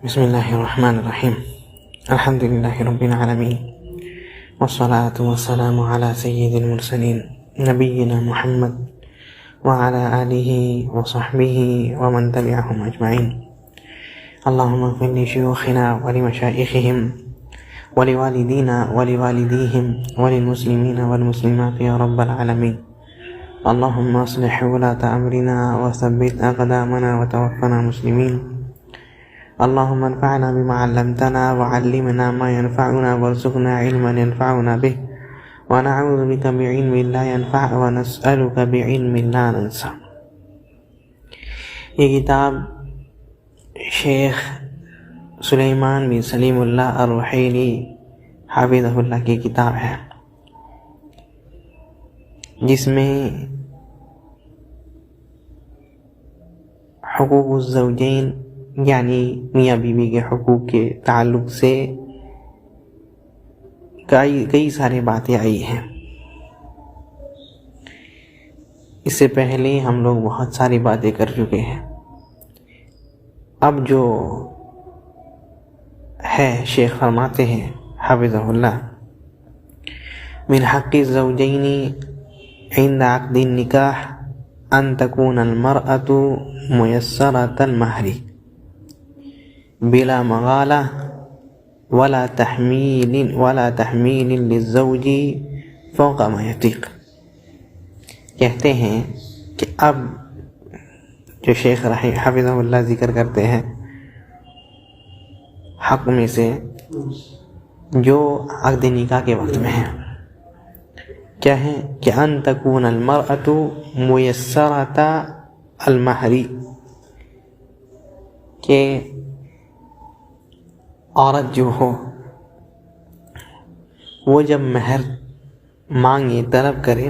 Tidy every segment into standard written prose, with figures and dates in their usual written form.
بسم اللہ الرحمن الرحیم الحمد للہ رب العالمین والصلاة والسلام علی سید المرسلین نبینا محمد وعلی آلہ وصحبہ ومن تبعہم اجمعین اللہم اغفر لشیوخنا ولمشائخہم ولوالدینا ولوالدیہم وللمسلمین والمسلمات یا رب العالمین اللہم اصلح ولاة امرنا وثبت اقدامنا وتوفنا مسلمین اللهم انفعنا بما علمتنا وعلمنا ما ينفعنا وارزقنا علما ينفعنا به ونعوذ بك بعلم لا ينفع ونسألك بعلم لا ننسى. یہ کتاب شیخ سلیمان بن سلیم اللہ الرحیلی حافظہ اللہ کی کتاب ہے، جس میں حقوق الزوجین یعنی میاں بیوی کے حقوق کے تعلق سے کئی سارے باتیں آئی ہیں. اس سے پہلے ہم لوگ بہت ساری باتیں کر چکے ہیں. اب جو ہے شیخ فرماتے ہیں حفظہ اللہ، من حق الزوجین عند عقد النکاح ان تکون المرأة میسرة المہر بلا مغالہ ولا تحمیل للزوج فوق ما یطیق. کہتے ہیں کہ اب جو شیخ حفظہ اللہ ذکر کرتے ہیں حق میں سے جو عقد نکاح کے وقت میں ہے، کیا ہے کہ ان تکون المرأة میسرة المہر، کہ عورت جو ہو وہ جب مہر مانگے طلب کرے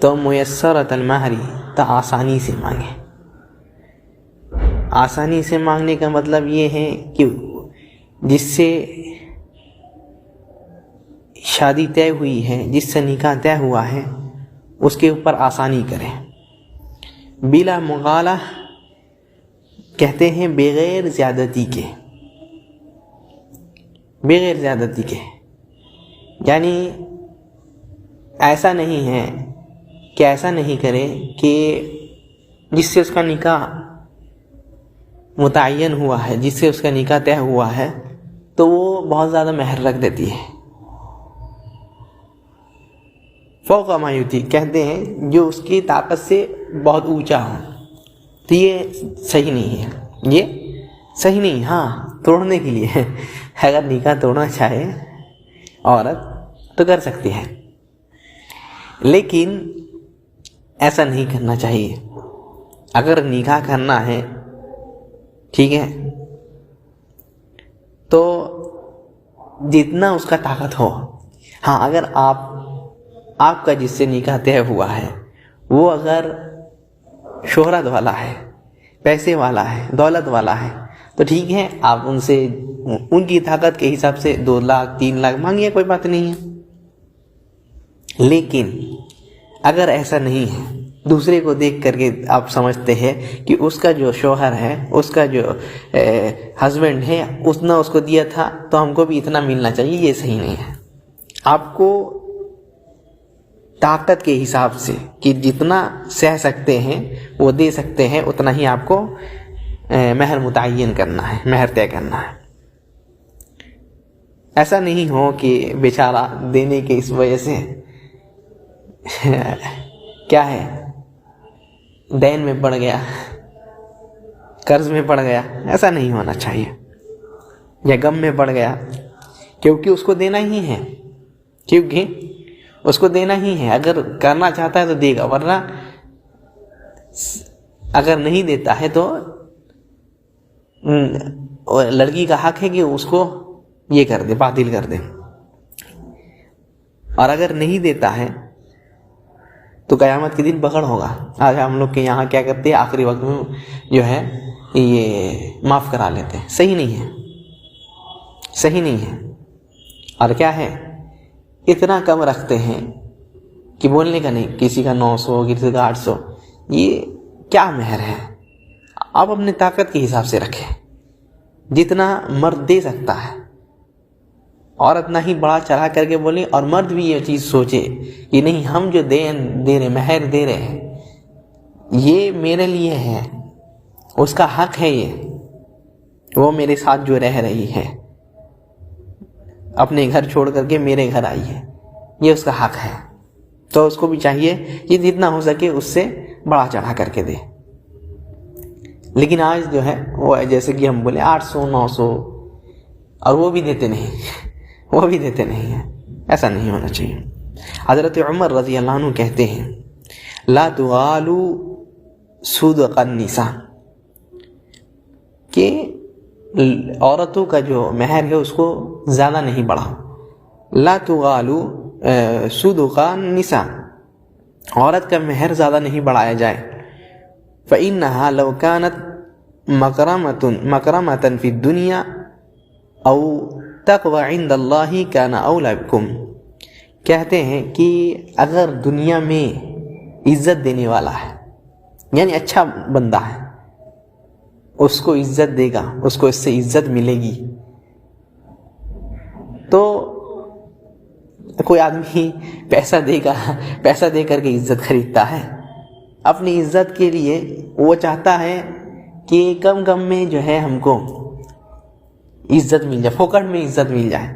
تو میسرۃ المہر، تو آسانی سے مانگے. آسانی سے مانگنے کا مطلب یہ ہے کہ جس سے شادی طے ہوئی ہے، جس سے نکاح طے ہوا ہے، اس کے اوپر آسانی کرے. بلا مغالہ کہتے ہیں بغیر زیادتی کے، بغیر زیادتی کے، یعنی ایسا نہیں ہے کہ ایسا نہیں کرے کہ جس سے اس کا نکاح متعین ہوا ہے، جس سے اس کا نکاح طے ہوا ہے، تو وہ بہت زیادہ مہر رکھ دیتی ہے. فوق ما یطیق کہتے ہیں جو اس کی طاقت سے بہت اونچا ہو. تو یہ صحیح نہیں ہے، یہ صحیح نہیں. ہاں توڑنے کے لیے اگر نکاح توڑنا چاہے عورت تو کر سکتی ہے، لیکن ایسا نہیں کرنا چاہیے. اگر نکاح کرنا ہے، ٹھیک ہے، تو جتنا اس کا طاقت ہو. ہاں اگر آپ کا جس سے نکاح طے ہوا ہے وہ اگر شہرت والا ہے، پیسے والا ہے، دولت والا ہے، تو ٹھیک ہے، آپ ان سے ان کی طاقت کے حساب سے 2 لاکھ 3 لاکھ مانگیے، کوئی بات نہیں ہے. لیکن اگر ایسا نہیں ہے، دوسرے کو دیکھ کر کے آپ سمجھتے ہیں کہ اس کا جو شوہر ہے، اس کا جو ہسبینڈ ہے، اتنا اس کو دیا تھا تو ہم کو بھی اتنا ملنا چاہیے، یہ صحیح نہیں ہے. آپ کو طاقت کے حساب سے کہ جتنا سہ سکتے ہیں وہ دے سکتے ہیں، اتنا ہی آپ کو مہر متعین کرنا ہے، مہر طے کرنا ہے. ایسا نہیں ہو کہ بیچارہ دینے کے اس وجہ سے کیا ہے دین میں پڑ گیا، قرض میں پڑ گیا. ایسا نہیں ہونا چاہیے. یا غم میں پڑ گیا، کیونکہ اس کو دینا ہی ہے، اس کو دینا ہی ہے. اگر کرنا چاہتا ہے تو دے گا، ورنہ اگر نہیں دیتا ہے تو لڑکی کا حق ہے کہ اس کو یہ کر دے، باطل کر دے. اور اگر نہیں دیتا ہے تو قیامت کے دن پکڑ ہوگا. آج ہم لوگ کے یہاں کیا کرتے ہیں، آخری وقت میں جو ہے یہ معاف کرا لیتے ہیں. صحیح نہیں ہے، صحیح نہیں ہے. اور کیا ہے، اتنا کم رکھتے ہیں کہ بولنے کا نہیں. کسی کا 900، کسی کا 800. یہ کیا مہر ہے؟ آپ اپنے طاقت کے حساب سے رکھیں. جتنا مرد دے سکتا ہے. عورت نہ ہی بڑا چڑھا کر کے بولے, اور مرد بھی یہ چیز سوچے کہ نہیں, ہم جو دے رہے, مہر دے رہے ہیں, یہ میرے لیے ہے, اس کا حق ہے, یہ وہ میرے ساتھ جو رہ رہی ہے, اپنے گھر چھوڑ کر کے میرے گھر آئی ہے, یہ اس کا حق ہے. تو اس کو بھی چاہیے کہ جتنا ہو سکے اس سے بڑا چڑھا کر کے دے. لیکن آج جو ہے وہ جیسے کہ ہم بولے 800 900, اور وہ بھی دیتے نہیں ہیں. ایسا نہیں ہونا چاہیے. حضرت عمر رضی اللہ عنہ کہتے ہیں, لا تغالوا صدق النساء, کہ عورتوں کا جو مہر ہے اس کو زیادہ نہیں بڑھاؤ. لا تغالوا صدق النساء, عورت کا مہر زیادہ نہیں بڑھایا جائے. فإنها لو كانت مکرمة في الدنيا او تقوى عند الله كان أولى بكم. کہتے ہیں کہ اگر دنیا میں عزت دینے والا ہے, یعنی اچھا بندہ ہے, اس کو عزت دے گا, اس کو اس سے عزت ملے گی. تو کوئی آدمی پیسہ دے گا, پیسہ دے کر کے عزت خریدتا ہے. اپنی عزت کے لیے وہ چاہتا ہے کہ کم میں جو ہے ہم کو عزت مل جائے, پھوکٹ میں عزت مل جائے.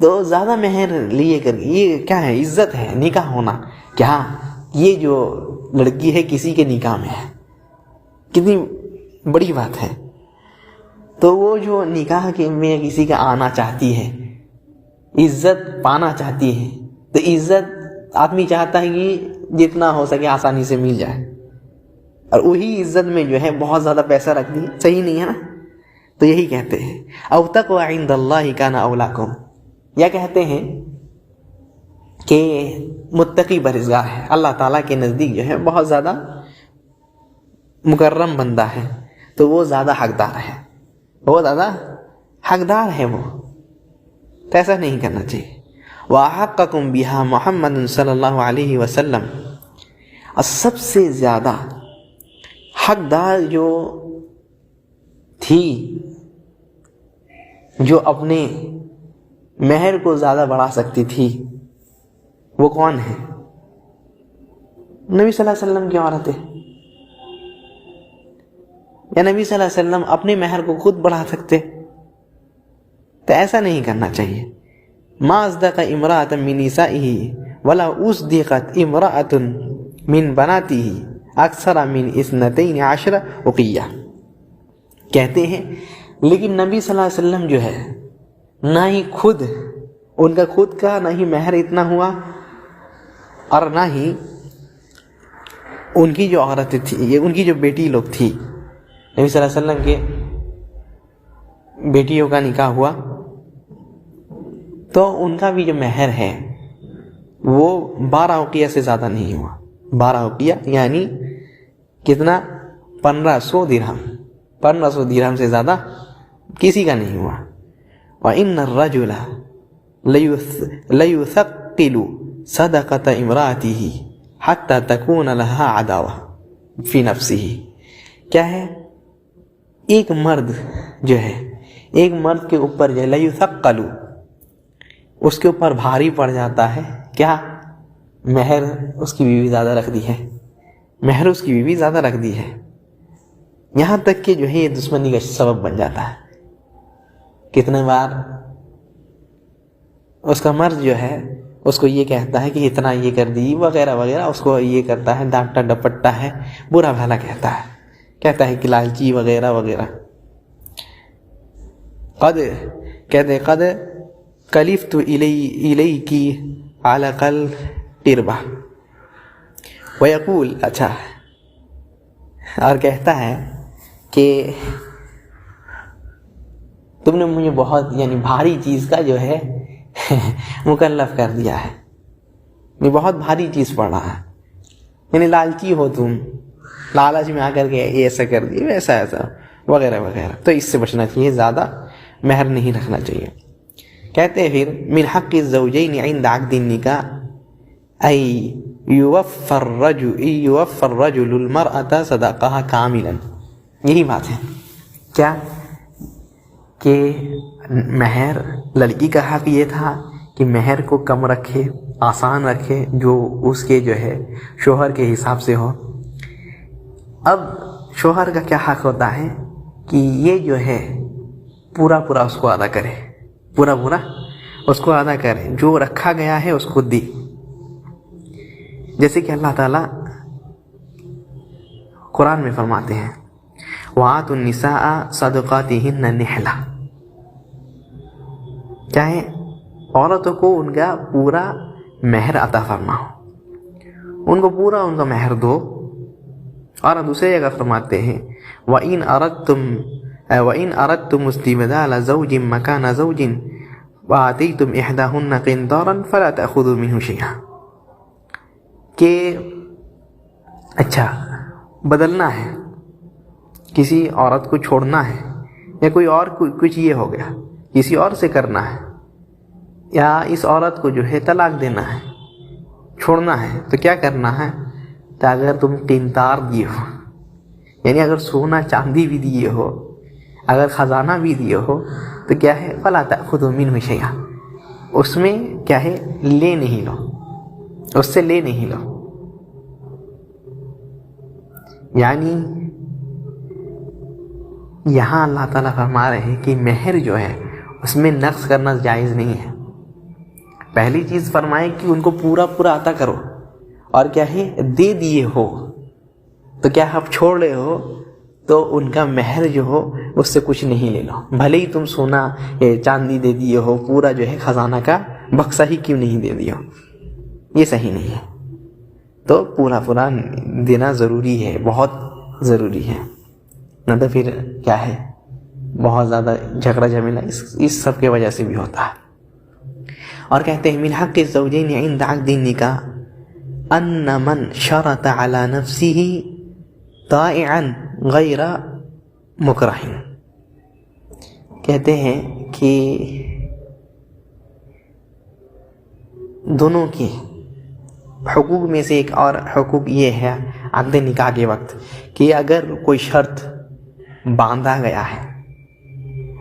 تو زیادہ مہر لیے کر کے, یہ کیا ہے, عزت ہے, نکاح ہونا. کیا یہ جو لڑکی ہے کسی کے نکاح میں ہے, کتنی بڑی بات ہے. تو وہ جو نکاح کے میں کسی کا آنا چاہتی ہے, عزت پانا چاہتی ہے, تو عزت آدمی چاہتا ہے کہ جتنا ہو سکے آسانی سے مل جائے, اور وہی عزت میں جو ہے بہت زیادہ پیسہ رکھ دی, صحیح نہیں ہے نا. تو یہی کہتے ہیں او تقوی عند اللہ کان اولاکم, یا کہتے ہیں کہ متقی پرہیزگار ہے, اللہ تعالیٰ کے نزدیک جو ہے بہت زیادہ مکرم بندہ ہے, تو وہ زیادہ حقدار ہے, وہ زیادہ حقدار ہے وہ. تو ایسا نہیں کرنا چاہیے. وَأَحَقَّكُمْ بِهَا محمد صلی اللہ علیہ وسلم, اور سب سے زیادہ حقدار جو تھی, جو اپنے مہر کو زیادہ بڑھا سکتی تھی, وہ کون ہے؟ نبی صلی اللہ علیہ وسلم کی عورتیں. یا نبی صلی اللہ علیہ وسلم اپنے مہر کو خود بڑھا سکتے؟ تو ایسا نہیں کرنا چاہیے. ما اصدق امرأة من نسائه ولا اصدقت امرأة من بناته اکثر من 12 عقیہ. کہتے ہیں لیکن نبی صلی اللہ علیہ وسلم جو ہے, نہ ہی خود ان کا خود کا نہ ہی مہر اتنا ہوا, اور نہ ہی ان کی جو عورتیں تھی, ان کی جو بیٹی لوگ تھی, نبی صلی اللہ علیہ وسلم کے بیٹیوں کا نکاح ہوا, تو ان کا بھی جو مہر ہے وہ 12 عقیہ سے زیادہ نہیں ہوا. 12 عقیہ یعنی کتنا, 1500 درہم. 1500 درہم سے زیادہ کسی کا نہیں ہوا. وَإِنَّ الرَّجُلَ لَيُثَقِّلُ صَدَقَةَ امْرَأَتِهِ حَتَّى تَكُونَ لَهَا عَدَاوَةٌ فِي نَفْسِهِ. کیا ہے, ایک مرد جو ہے, ایک مرد کے اوپر جو لَيُثَقَّلُ, اس کے اوپر بھاری پڑ جاتا ہے. کیا مہر اس کی بیوی زیادہ رکھ دی ہے, مہر اس کی بیوی زیادہ رکھ دی ہے, یہاں تک کہ جو ہے یہ دشمنی کا سبب بن جاتا ہے. کتنے بار اس کا مرد جو ہے اس کو یہ کہتا ہے کہ اتنا یہ کر دی وغیرہ وغیرہ, اس کو یہ کرتا ہے, ڈانٹا ڈپٹتا ہے, برا بھلا کہتا ہے, کہتا ہے کہ لالچی وغیرہ وغیرہ. کہتے قد کلفت الیکی علی قل قربہ ویقول, اچھا, اور کہتا ہے کہ تم نے مجھے بہت یعنی بھاری چیز کا جو ہے مکلف کر دیا ہے, یہ بہت بھاری چیز پڑ رہا ہے, یعنی لالچی ہو تم, لالچ میں آ کر کے ایسا کر دیے ویسا ایسا وغیرہ وغیرہ. تو اس سے بچنا چاہیے, زیادہ مہر نہیں رکھنا چاہیے. کہتے ہیں پھر من حق الزوجین عند عقد النکاح ای یوفی الرجل المرأة صداقها کاملا. یہی بات ہے, کیا کہ مہر لڑکی کا حق یہ تھا کہ مہر کو کم رکھے، آسان رکھے، جو اس کے جو ہے شوہر کے حساب سے ہو۔ اب شوہر کا کیا حق ہوتا ہے کہ یہ جو ہے پورا اس کو ادا کرے، پورا اس کو ادا کرے، جو رکھا گیا ہے اس کو دی۔ جیسے کہ اللہ تعالیٰ قرآن میں فرماتے ہیں وَآتُوا النِّسَاءَ صَدُقَاتِهِنَّ نِحْلَةً، چاہے عورتوں کو ان کا پورا مہر عطا فرماؤ، ان کو پورا ان کا مہر دو۔ اور دوسری جگہ فرماتے ہیں وَإِنْ أَرَدْتُمُ اسْتِبْدَالَ زَوْجٍ مَكَانَ زَوْجٍ وَآتَيْتُمْ إِحْدَاهُنَّ قِنْطَارًا فَلَا تَأْخُذُوا مِنْهُ شَيْئًا، کہ اچھا بدلنا ہے، کسی عورت کو چھوڑنا ہے، یا کوئی اور کچھ یہ ہو گیا، کسی اور سے کرنا ہے، یا اس عورت کو جو ہے طلاق دینا ہے، چھوڑنا ہے، تو کیا کرنا ہے؟ تو اگر تم قنطار دیے ہو، یعنی اگر سونا چاندی بھی دیے ہو، اگر خزانہ بھی دیے ہو، تو کیا ہے فَلَا تَأْخُذُوا مِنْهُ شَيْئًا، اس میں کیا ہے لے نہیں لو، اس سے لے نہیں لو۔ یعنی یہاں اللہ تعالیٰ فرما رہے ہیں کہ مہر جو ہے اس میں نقص کرنا جائز نہیں ہے۔ پہلی چیز فرمائے کہ ان کو پورا عطا کرو، اور کیا ہے دے دیے ہو تو کیا آپ چھوڑ رہے ہو تو ان کا مہر جو ہو اس سے کچھ نہیں لے لو، بھلے ہی تم سونا چاندی دے دیے ہو، پورا جو ہے خزانہ کا بکسہ ہی کیوں نہیں دے دیا، یہ صحیح نہیں ہے۔ تو پورا دینا ضروری ہے، بہت ضروری ہے، نہ تو پھر کیا ہے بہت زیادہ جھگڑا جھمیلا اس سب کے وجہ سے بھی ہوتا ہے۔ اور کہتے ہیں من حق الزوجین عند عقد النکاح ان من شرط على نفسه طائعا غیر مکرہ، کہتے ہیں کہ دونوں کے حقوق میں سے ایک اور حقوق یہ ہے عقد نکاح کے وقت کہ اگر کوئی شرط باندھا گیا ہے،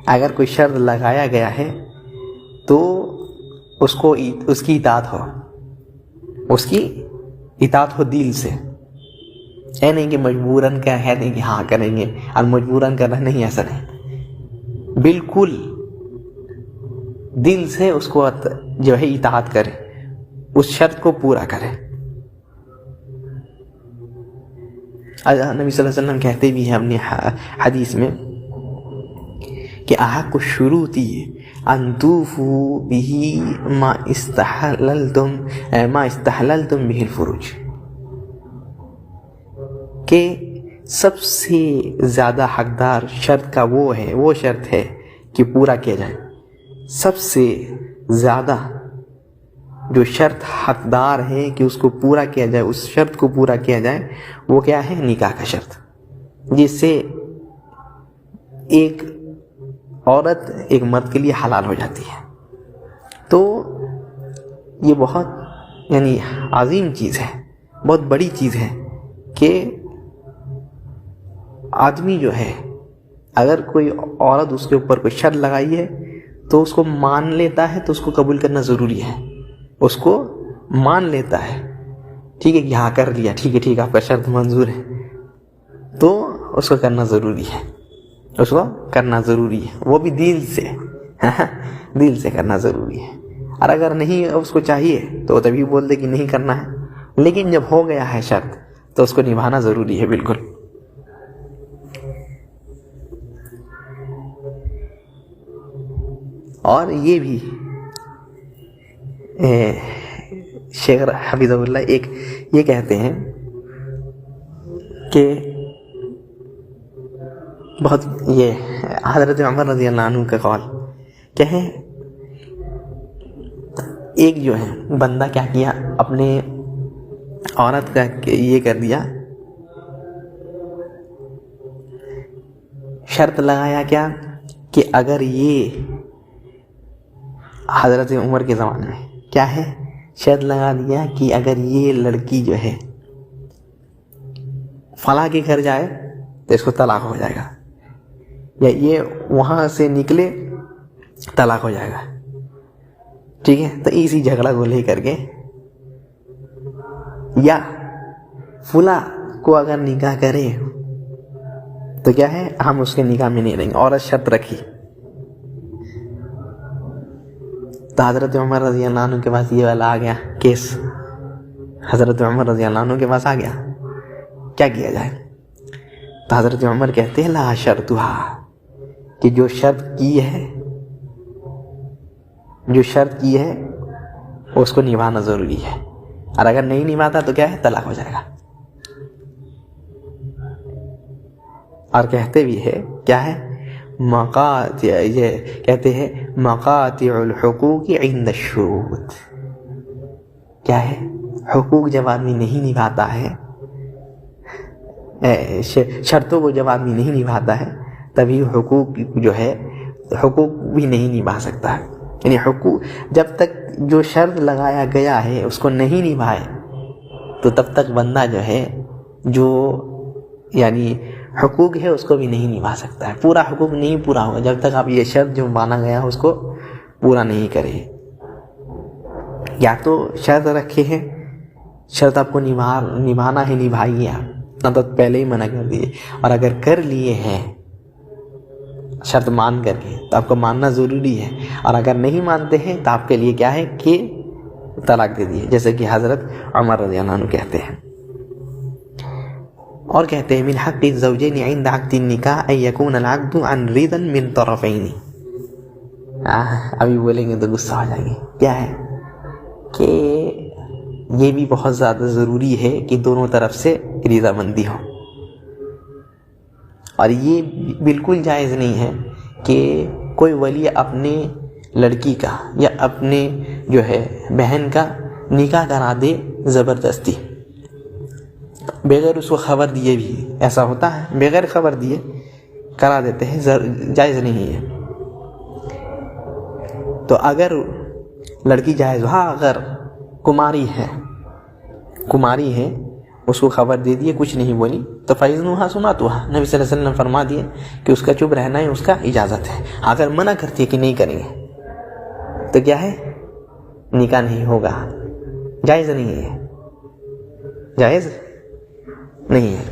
اگر کوئی شرط لگایا گیا ہے تو اس کی اطاعت ہو، اس کی اطاعت ہو دل سے، ہے نہیں کہ مجبوراً ہے نہیں کہ ہاں کریں گے اور مجبوراً کرنا نہیں، ایسا نہیں، بالکل دل سے اس کو جو ہے اطاعت کرے، اس شرط کو پورا کرے۔ نبی صلی اللہ علیہ وسلم کہتے بھی ہیں اپنی حدیث میں کہ احق الشروط ان توفوا به ما استحللتم به الفروج، کہ سب سے زیادہ حقدار شرط کا وہ شرط ہے کہ پورا کیا جائے، سب سے زیادہ جو شرط حقدار ہے کہ اس کو پورا کیا جائے، اس شرط کو پورا کیا جائے، وہ کیا ہے نکاح کا شرط، جس سے ایک عورت ایک مرد کے لیے حلال ہو جاتی ہے۔ تو یہ بہت یعنی عظیم چیز ہے، بہت بڑی چیز ہے کہ آدمی جو ہے اگر کوئی عورت اس کے اوپر کوئی شرط لگائی ہے تو اس کو مان لیتا ہے تو اس کو قبول کرنا ضروری ہے، اس کو مان لیتا ہے، ٹھیک ہے کہ ہاں کر لیا، ٹھیک ہے آپ کا شرط منظور ہے، تو اس کو کرنا ضروری ہے، اس کو کرنا ضروری ہے، وہ بھی دل سے کرنا ضروری ہے۔ اور اگر نہیں اس کو چاہیے تو تبھی بول دے کہ نہیں کرنا ہے، لیکن جب ہو گیا ہے شرط تو اس کو نبھانا ضروری ہے بالکل۔ اور یہ بھی شیخ حفظہ اللہ ایک یہ کہتے ہیں کہ بہت یہ حضرت عمر رضی اللہ عنہ کا قول کیا ہے، ایک جو ہے بندہ کیا کیا، اپنے عورت کا یہ کر دیا، شرط لگایا کیا کہ اگر یہ حضرت عمر کے زمانے میں کیا ہے شرط لگا دیا کہ اگر یہ لڑکی جو ہے فلاں کے گھر جائے تو اس کو طلاق ہو جائے گا، یا یہ وہاں سے نکلے طلاق ہو جائے گا. ٹھیک ہے, تو اسی جھگڑا کو لے کر کے یا فلاں کو اگر نکاح کرے تو کیا ہے, ہم اس کے نکاح میں نہیں رہیں گے. عورت شرط رکھی تو حضرت عمر رضی اللہ عنہ کے پاس یہ والا آ گیا کیس. حضرت عمر رضی اللہ عنہ کے پاس آ گیا, کیا کیا جائے؟ تو حضرت عمر کہتے ہیں لا شرطھا, کہ جو شرط کی ہے اس کو نبھانا ضروری ہے, اور اگر نہیں نبھاتا تو کیا ہے, طلاق ہو جائے گا. اور کہتے بھی ہے کیا ہے, یہ کہتے ہیں مقاطع الحقوق عند الشروط. کیا ہے, حقوق جب آدمی نہیں نبھاتا ہے, شرطوں کو جب آدمی نہیں نبھاتا ہے تبھی حقوق جو ہے حقوق بھی نہیں نبھا سکتا ہے. یعنی حقوق جب تک جو شرط لگایا گیا ہے اس کو نہیں نبھائے تو تب تک بندہ جو ہے جو یعنی حقوق ہے اس کو بھی نہیں نبھا سکتا ہے. پورا حقوق نہیں پورا ہوگا جب تک آپ یہ شرط جو مانا گیا اس کو پورا نہیں کرے. یا تو شرط رکھے ہیں, شرط آپ کو نبھانا ہے, نبھائیے آپ, نہ تو پہلے ہی منع کر دیے, اور اگر کر لیے ہیں شرط مان کر کے تو آپ کو ماننا ضروری ہے, اور اگر نہیں مانتے ہیں تو آپ کے لیے کیا ہے کہ طلاق دے دیے, جیسے کہ حضرت عمر رضی اللہ عنہ کہتے ہیں. اور کہتے ہیں من حق الزوجین عند عقد النکاح ان یکون العقد عن رضا من طرفین. ابھی بولیں گے تو غصہ ہو جائیں گے. کیا ہے کہ یہ بھی بہت زیادہ ضروری ہے کہ دونوں طرف سے رضامندی ہو, اور یہ بالکل جائز نہیں ہے کہ کوئی ولی اپنے لڑکی کا یا اپنے جو ہے بہن کا نکاح کرا دے زبردستی بغیر اس کو خبر دیے بھی. ایسا ہوتا ہے, بغیر خبر دیے کرا دیتے ہیں, جائز نہیں ہے. تو اگر لڑکی جائز, ہاں اگر کماری ہے اس کو خبر دے دیے, کچھ نہیں بولی تو فَإِذْنُهَا سُمَعْتُهَا, نبی صلی اللہ علیہ وسلم فرما دیے کہ اس کا چپ رہنا ہے اس کا اجازت ہے. اگر منع کرتی ہے کہ نہیں کریں گے تو کیا ہے, نکاح نہیں ہوگا, جائز نہیں ہے, جائز نہیں ہے.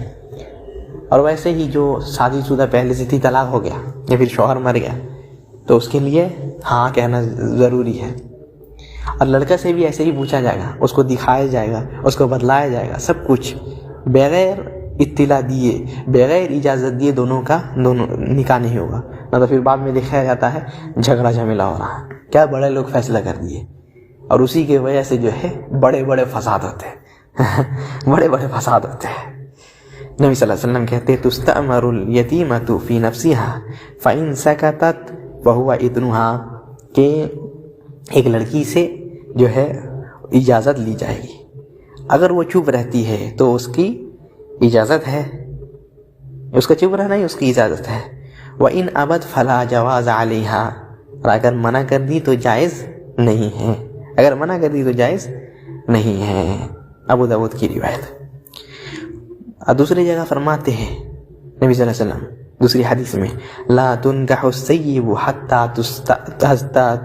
اور ویسے ہی جو شادی شدہ پہلے سے تھی, طلاق ہو گیا یا پھر شوہر مر گیا تو اس کے لیے ہاں کہنا ضروری ہے. اور لڑکا سے بھی ایسے ہی پوچھا جائے گا, اس کو دکھایا جائے گا, اس کو بتلایا جائے گا, سب کچھ بغیر اطلاع دیے, بغیر اجازت دیے دونوں نکاح نہیں ہوگا. نہ تو پھر بعد میں دیکھا جاتا ہے جھگڑا جھمیلا ہو رہا ہے, کیا بڑے لوگ فیصلہ کر دیے, اور اسی کی وجہ سے جو ہے بڑے فساد ہوتے ہیں بڑے فساد ہوتے ہیں. نبی صلی اللہ علیہ وسلم کہتے ہیں تستأمر الیتیمۃ فی نفسها فإن سکتت فہو اذنها, کہ ایک لڑکی سے جو ہے اجازت لی جائے گی, اگر وہ چپ رہتی ہے تو اس کی اجازت ہے, اس کا چپ رہنا ہی اس کی اجازت ہے. وَإِنْ أَبَتْ فَلَا جَوَازَ عَلَيْهَا, اور اگر منع کر دی تو جائز نہیں ہے, اگر منع کر دی تو جائز نہیں ہے. ابو داؤد کی روایت. دوسری جگہ فرماتے ہیں نبی صلی اللہ علیہ وسلم دوسری حدیث میں, لا تنکح السیب حتی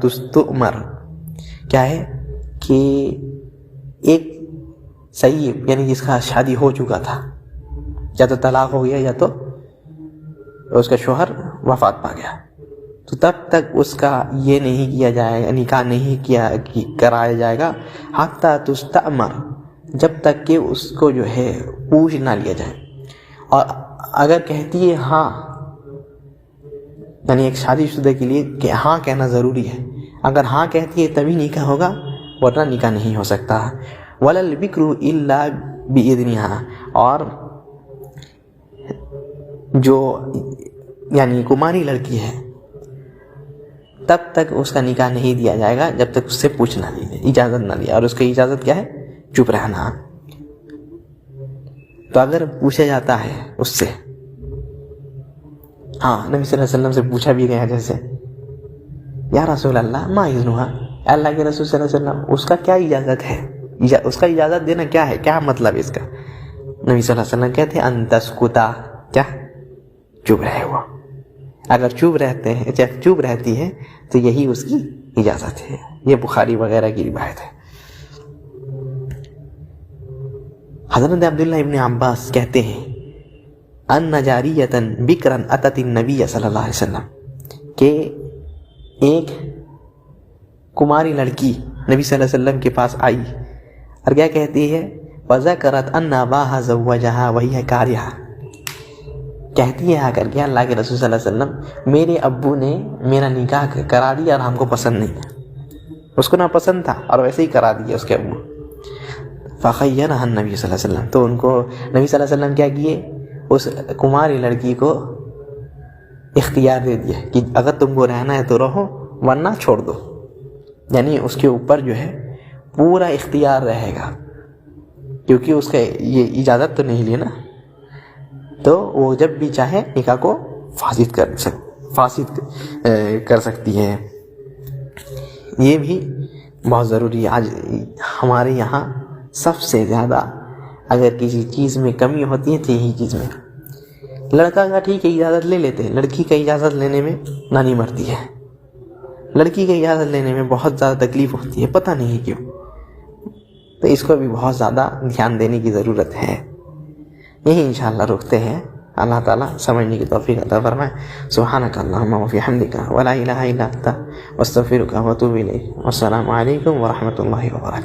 تستؤمر. کیا ہے کہ ایک سیب یعنی جس کا شادی ہو چکا تھا, یا تو طلاق ہو گیا یا تو اس کا شوہر وفات پا گیا, تو تب تک اس کا یہ نہیں کیا جائے گا, نکاح نہیں کرایا جائے گا حتی تستأمر, جب تک کہ اس کو جو ہے پوچھ نہ لیا جائے. اور اگر کہتی ہے ہاں, یعنی ایک شادی شدہ کے لیے کہ ہاں کہنا ضروری ہے, اگر ہاں کہتی ہے تبھی نکاح ہوگا, ورنہ نکاح نہیں ہو سکتا. وَلَا الْبِكْرُ إِلَّا بِإِذْنِهَا, اور جو یعنی کماری لڑکی ہے تب تک اس کا نکاح نہیں دیا جائے گا جب تک اس سے پوچھ نہ لی, اجازت نہ لیا. اور اس کی اجازت کیا ہے, چپ رہنا. تو اگر پوچھا جاتا ہے اس سے, ہاں نبی صلی اللہ علیہ وسلم سے پوچھا بھی گیا, جیسے یا رسول اللہ ما اذنها, اللہ کے رسول صلی اللہ علیہ وسلم اس کا کیا اجازت ہے, اس کا اجازت دینا کیا ہے, کیا مطلب اس کا. نبی صلی اللہ علیہ وسلم کہتے ہیں ان تسکتا, کیا چپ رہے وہ, اگر چپ رہتی ہے تو یہی اس کی اجازت ہے. یہ بخاری وغیرہ کی روایت ہے. حضرت عبداللہ ابن عباس کہتے ہیں ان جاریۃ بکرا اتت النبی صلی اللہ علیہ وسلم کہ ایک کماری لڑکی نبی صلی اللہ علیہ وسلم کے پاس آئی اور کیا کہتی ہے وذکرت ان اباها زوجها وهي کاریہ، کہتی ہے آ کر کے اللہ کے رسول صلی اللہ علیہ وسلم میرے ابو نے میرا نکاح کرا دیا اور ہم کو پسند نہیں ہے. اس کو ناپسند تھا اور ویسے ہی کرا دیا اس کے ابو. فخیرها النبی صلی اللہ علیہ وسلم، تو ان کو نبی صلی اللہ علیہ وسلم کیا کیے، اس کماری لڑکی کو اختیار دے دیا کہ اگر تم کو رہنا ہے تو رہو ورنہ چھوڑ دو. یعنی اس کے اوپر جو ہے پورا اختیار رہے گا، کیونکہ اس کا یہ اجازت تو نہیں لی نا، تو وہ جب بھی چاہے نکاح کو فاسد کر سکتی ہے. یہ بھی بہت ضروری ہے. آج ہمارے یہاں سب سے زیادہ اگر کسی چیز میں کمی ہوتی ہے تو یہی چیز میں. لڑکا کا ٹھیک ہے اجازت لے لیتے ہیں، لڑکی کا اجازت لینے میں نانی مرتی ہے. لڑکی کی اجازت لینے میں بہت زیادہ تکلیف ہوتی ہے، پتہ نہیں کیوں. تو اس کو بھی بہت زیادہ دھیان دینے کی ضرورت ہے. یہی انشاءاللہ رکتے ہیں. اللہ تعالیٰ سمجھنے کی توفیق عطا فرمائے. سبحانک اللہم و بحمدک ولا الہ الا انت استغفرک و اتوب الیک. والسلام علیکم ورحمۃ اللہ وبرکاتہ.